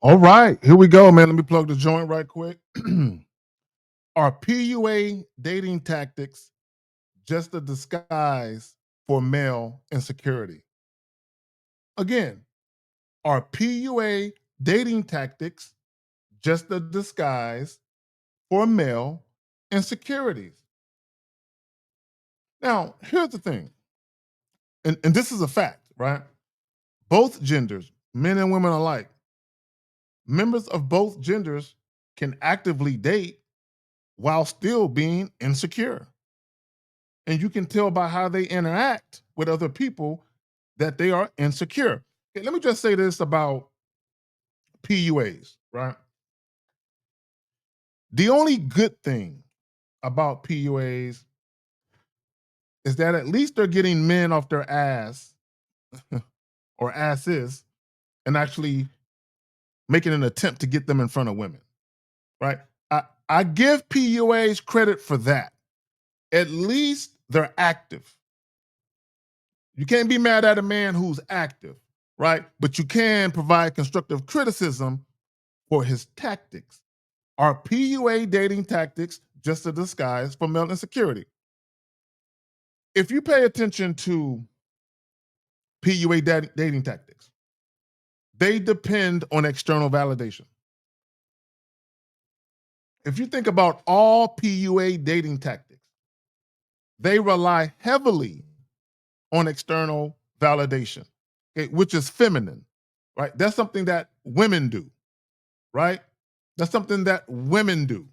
All right, here we go, man. Let me plug the joint right quick. Are PUA dating tactics just a disguise for male insecurity? Again, are PUA dating tactics just a disguise for male insecurities? Now, here's the thing, and this is a fact, right? Both genders, men and women alike, members of both genders can actively date while still being insecure. And you can tell by how they interact with other people that they are insecure. Okay, let me just say this about PUAs, right? The only good thing about PUAs is that at least they're getting men off their ass or asses and actually making an attempt to get them in front of women, right? I give PUAs credit for that. At least they're active. You can't be mad at a man who's active, right? But you can provide constructive criticism for his tactics. Are PUA dating tactics just a disguise for male insecurity? If you pay attention to PUA dating tactics, they depend on external validation. If you think about all PUA dating tactics, they rely heavily on external validation, okay, which is feminine, right? That's something that women do, right? That's something that women do.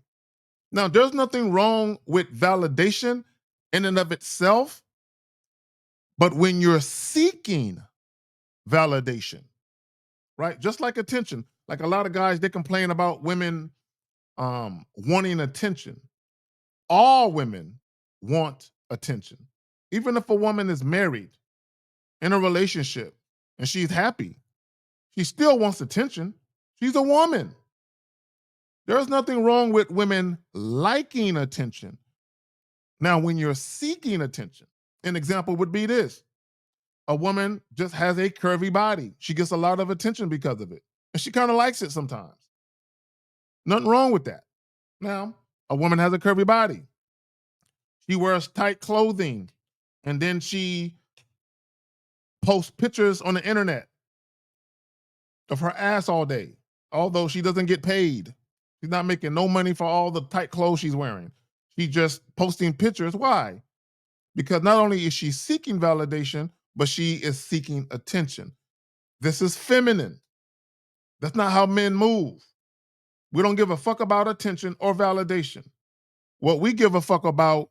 Now, there's nothing wrong with validation in and of itself, but when you're seeking validation, right? Just like attention, like a lot of guys, they complain about women wanting attention. All women want attention. Even if a woman is married in a relationship and she's happy, she still wants attention. She's a woman. There's nothing wrong with women liking attention. Now, when you're seeking attention, an example would be this: a woman just has a curvy body. She gets a lot of attention because of it. And she kind of likes it sometimes. Nothing wrong with that. Now, a woman has a curvy body. She wears tight clothing and then she posts pictures on the internet of her ass all day, although she doesn't get paid. She's not making no money for all the tight clothes she's wearing. She's just posting pictures. Why? Because not only is she seeking validation, but she is seeking attention. This is feminine. That's not how men move. We don't give a fuck about attention or validation. What we give a fuck about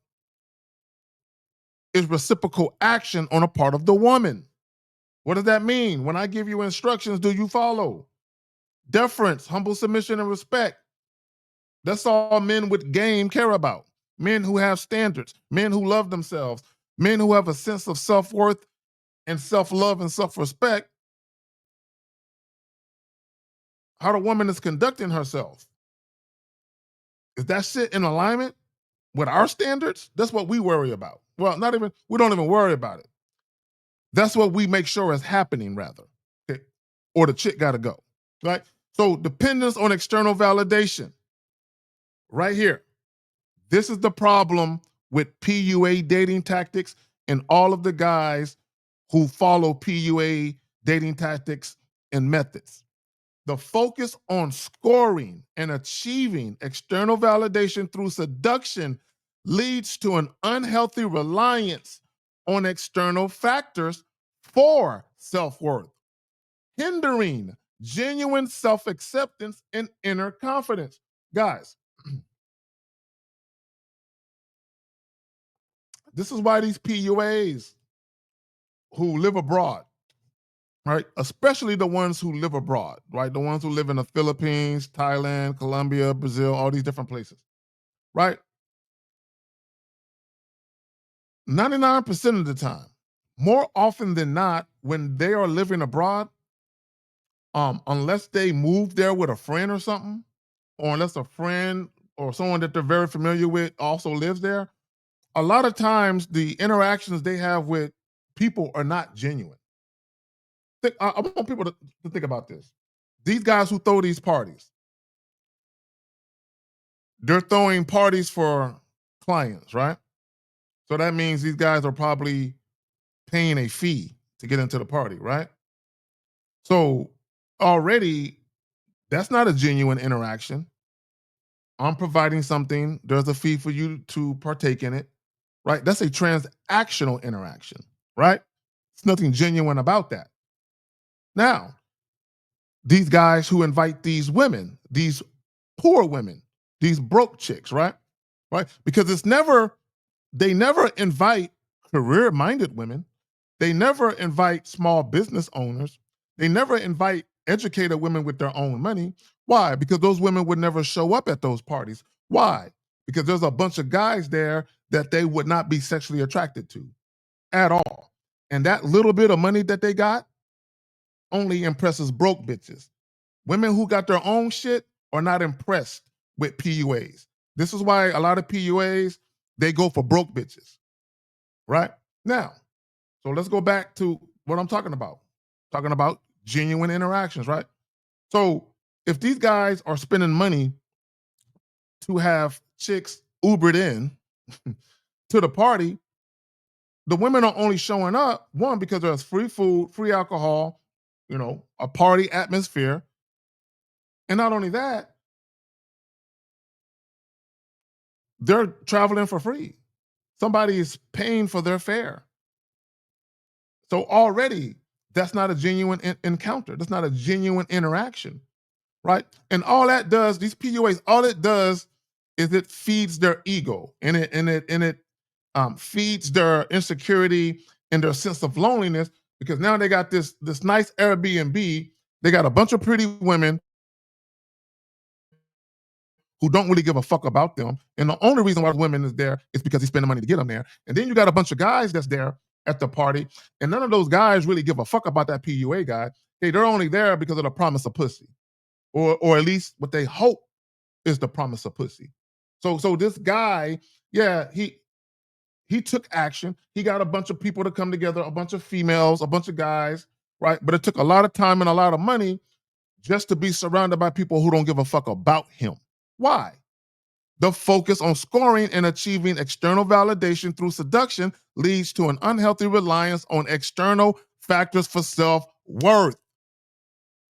is reciprocal action on a part of the woman. What does that mean? When I give you instructions, do you follow? Deference, humble submission, and respect. That's all men with game care about. Men who have standards, men who love themselves, men who have a sense of self worth and self love and self respect. How the woman is conducting herself. Is that shit in alignment with our standards? That's what we worry about. Well, not even, we don't even worry about it. That's what we make sure is happening, rather. Okay. Or the chick got to go, right? So, dependence on external validation, right here. This is the problem with PUA dating tactics and all of the guys who follow PUA dating tactics and methods. The focus on scoring and achieving external validation through seduction leads to an unhealthy reliance on external factors for self worth, hindering genuine self acceptance and inner confidence. Guys, this is why these PUAs who live abroad, right? Especially the ones who live abroad, right? The ones who live in the Philippines, Thailand, Colombia, Brazil, all these different places, right? 99% of the time, more often than not, when they are living abroad, unless they move there with a friend or something, or unless a friend or someone that they're very familiar with also lives there, a lot of times the interactions they have with people are not genuine. I want people to think about this. These guys who throw these parties, they're throwing parties for clients, right? So that means these guys are probably paying a fee to get into the party, right? So already that's not a genuine interaction. I'm providing something, there's a fee for you to partake in it, right? That's a transactional interaction, right? It's nothing genuine about that. Now, these guys who invite these women, these poor women, these broke chicks, right? Right? Because they never invite career minded women. They never invite small business owners. They never invite educated women with their own money. Why? Because those women would never show up at those parties. Why? Because there's a bunch of guys there that they would not be sexually attracted to at all. And that little bit of money that they got only impresses broke bitches. Women who got their own shit are not impressed with PUAs. This is why a lot of PUAs, they go for broke bitches, right? Now, so let's go back to what I'm talking about. Talking about genuine interactions, right? So if these guys are spending money to have chicks Ubered in to the party, the women are only showing up, one, because there's free food, free alcohol, a party atmosphere. And not only that, they're traveling for free. Somebody is paying for their fare. So already, that's not a genuine encounter. That's not a genuine interaction, right? And all that does, these PUAs, all it does is it feeds their ego, and it feeds their insecurity and their sense of loneliness, because now they got this nice Airbnb. They got a bunch of pretty women who don't really give a fuck about them. And the only reason why the women is there is because he spent the money to get them there. And then you got a bunch of guys that's there at the party, and none of those guys really give a fuck about that PUA guy. Hey, they're only there because of the promise of pussy, or at least what they hope is the promise of pussy. So this guy, yeah, he took action. He got a bunch of people to come together, a bunch of females, a bunch of guys, right? But it took a lot of time and a lot of money just to be surrounded by people who don't give a fuck about him. Why? The focus on scoring and achieving external validation through seduction leads to an unhealthy reliance on external factors for self worth.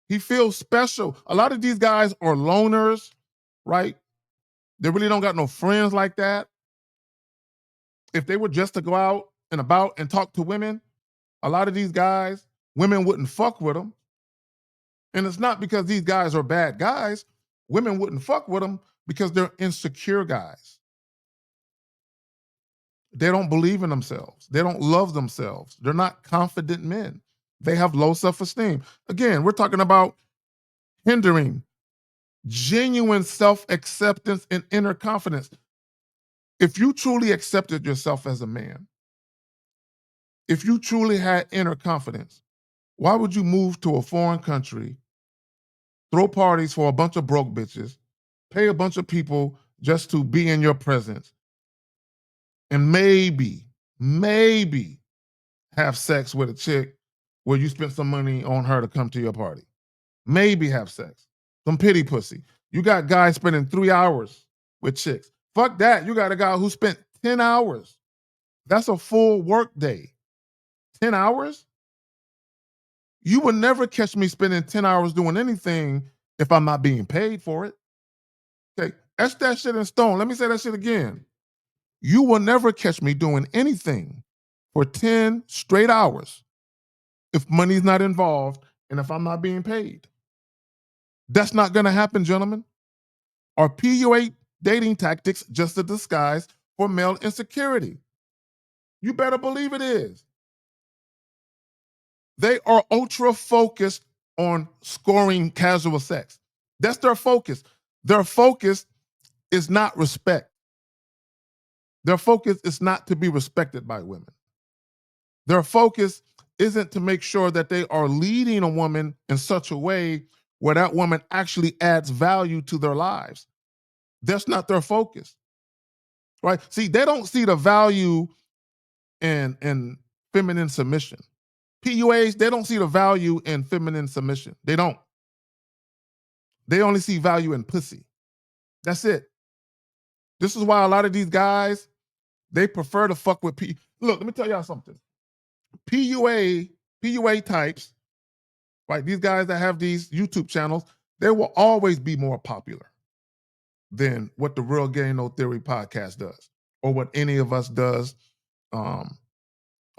He feels special. A lot of these guys are loners, right? They really don't got no friends like that. If they were just to go out and about and talk to women, a lot of these guys, women wouldn't fuck with them. And it's not because these guys are bad guys. Women wouldn't fuck with them because they're insecure guys. They don't believe in themselves. They don't love themselves. They're not confident men. They have low self esteem. Again, we're talking about hindering genuine self acceptance and inner confidence. If you truly accepted yourself as a man, if you truly had inner confidence, why would you move to a foreign country, throw parties for a bunch of broke bitches, pay a bunch of people just to be in your presence, and maybe have sex with a chick where you spent some money on her to come to your party? Maybe have sex. Some pity pussy. You got guys spending 3 hours with chicks. Fuck that. You got a guy who spent 10 hours. That's a full work day. 10 hours? You would never catch me spending 10 hours doing anything if I'm not being paid for it. Okay, etch that shit in stone. Let me say that shit again. You will never catch me doing anything for 10 straight hours if money's not involved and if I'm not being paid. That's not gonna happen, gentlemen. Are PUA dating tactics just a disguise for male insecurity? You better believe it is. They are ultra focused on scoring casual sex. That's their focus. Their focus is not respect. Their focus is not to be respected by women. Their focus isn't to make sure that they are leading a woman in such a way where that woman actually adds value to their lives. That's not their focus, right? See, they don't see the value in feminine submission. PUAs, they don't see the value in feminine submission. They don't. They only see value in pussy. That's it. This is why a lot of these guys, they prefer to fuck with P. Look, let me tell y'all something. PUA, PUA types, right? These guys that have these YouTube channels, they will always be more popular than what the Real Gay No Theory podcast does, or what any of us does um,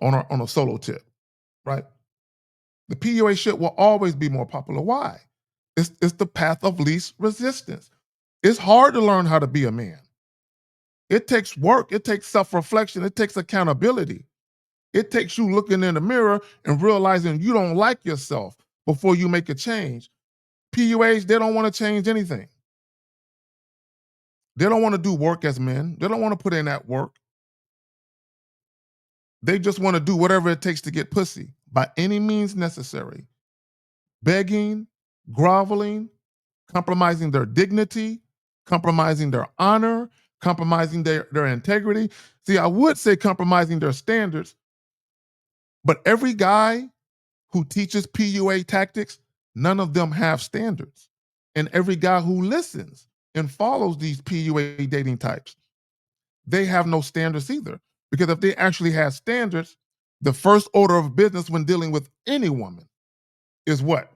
on a solo tip, right? The PUA shit will always be more popular. Why? It's the path of least resistance. It's hard to learn how to be a man. It takes work. It takes self-reflection. It takes accountability. It takes you looking in the mirror and realizing you don't like yourself before you make a change. PUAs, they don't want to change anything. They don't want to do work as men. They don't want to put in that work. They just want to do whatever it takes to get pussy by any means necessary. Begging, groveling, compromising their dignity, compromising their honor, compromising their integrity. See, I would say compromising their standards, but every guy who teaches PUA tactics, none of them have standards. And every guy who listens and follows these PUA dating types, they have no standards either. Because if they actually had standards, the first order of business when dealing with any woman is what?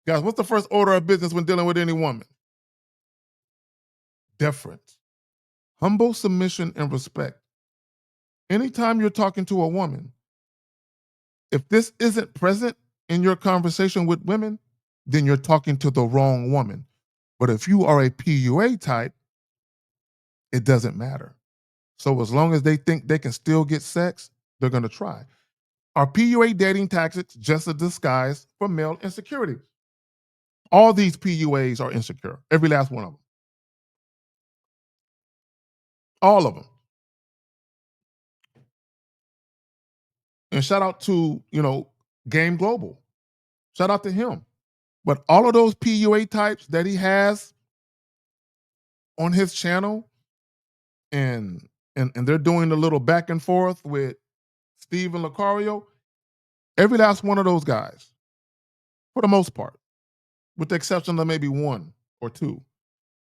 Guys, what's the first order of business when dealing with any woman? Deference, humble submission, and respect. Anytime you're talking to a woman, if this isn't present in your conversation with women, then you're talking to the wrong woman. But if you are a PUA type, it doesn't matter. So as long as they think they can still get sex, they're going to try. Are PUA dating tactics just a disguise for male insecurity? All these PUAs are insecure, every last one of them. All of them. And shout out to, Game Global. Shout out to him. But all of those PUA types that he has on his channel, and they're doing a little back and forth with Steve and Lucario, every last one of those guys, for the most part, with the exception of maybe one or two.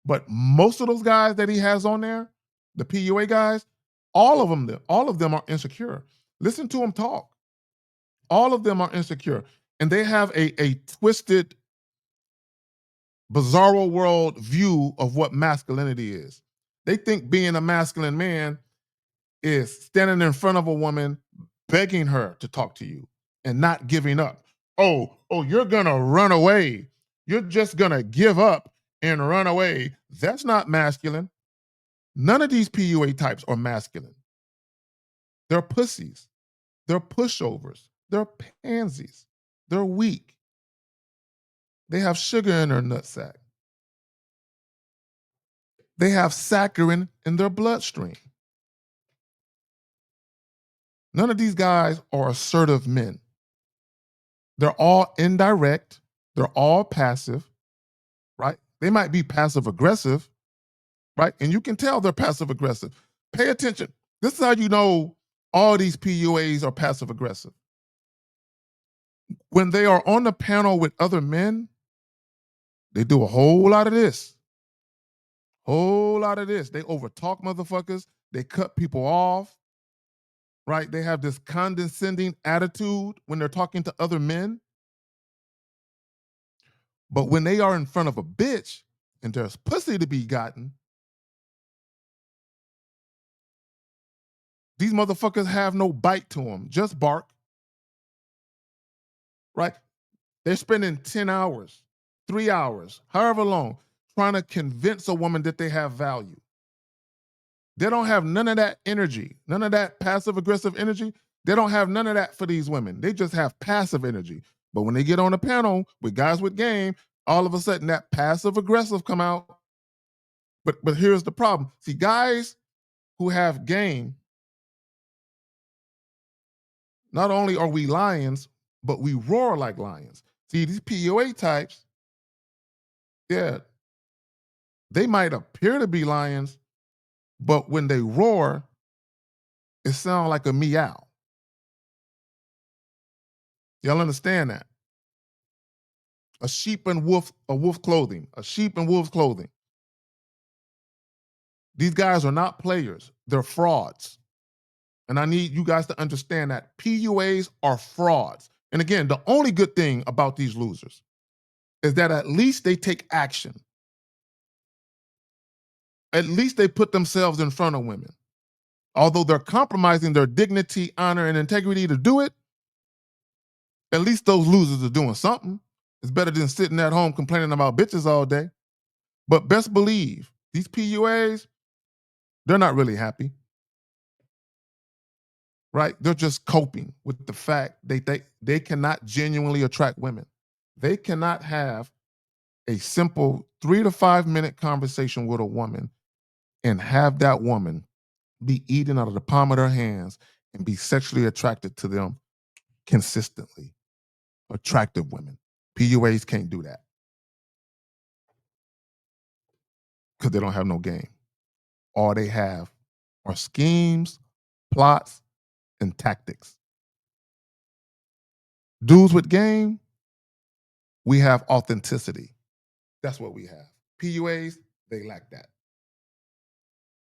But most of those guys that he has on there, the PUA guys, all of them are insecure. Listen to them talk. All of them are insecure. And they have a twisted, bizarro world view of what masculinity is. They think being a masculine man is standing in front of a woman, begging her to talk to you and not giving up. Oh, you're gonna run away. You're just gonna give up and run away. That's not masculine. None of these PUA types are masculine. They're pussies. They're pushovers. They're pansies. They're weak. They have sugar in their nutsack. They have saccharin in their bloodstream. None of these guys are assertive men. They're all indirect. They're all passive, right? They might be passive aggressive, right? And you can tell they're passive aggressive. Pay attention. This is how you know all these PUAs are passive aggressive. When they are on the panel with other men, they do a whole lot of this. Whole lot of this. They overtalk motherfuckers. They cut people off, right? They have this condescending attitude when they're talking to other men. But when they are in front of a bitch and there's pussy to be gotten, these motherfuckers have no bite to them, just bark, right? They're spending 10 hours, 3 hours, however long, trying to convince a woman that they have value. They don't have none of that energy, none of that passive aggressive energy. They don't have none of that for these women. They just have passive energy. But when they get on a panel with guys with game, all of a sudden that passive aggressive come out. But here's the problem. See, guys who have game, not only are we lions, but we roar like lions. See, these PUA types, yeah, they might appear to be lions, but when they roar, it sounds like a meow. Y'all understand that? A sheep and wolf, a wolf clothing, a sheep and wolf's clothing. These guys are not players, they're frauds. And I need you guys to understand that PUAs are frauds. And again, the only good thing about these losers is that at least they take action. At least they put themselves in front of women. Although they're compromising their dignity, honor, and integrity to do it, at least those losers are doing something. It's better than sitting at home complaining about bitches all day. But best believe these PUAs, they're not really happy, right? They're just coping with the fact they cannot genuinely attract women. They cannot have a simple 3 to 5 minute conversation with a woman and have that woman be eating out of the palm of their hands and be sexually attracted to them consistently. Attractive women. PUAs can't do that because they don't have no game. All they have are schemes, plots, and tactics. Dudes with game, we have authenticity. That's what we have. PUAs, they lack that.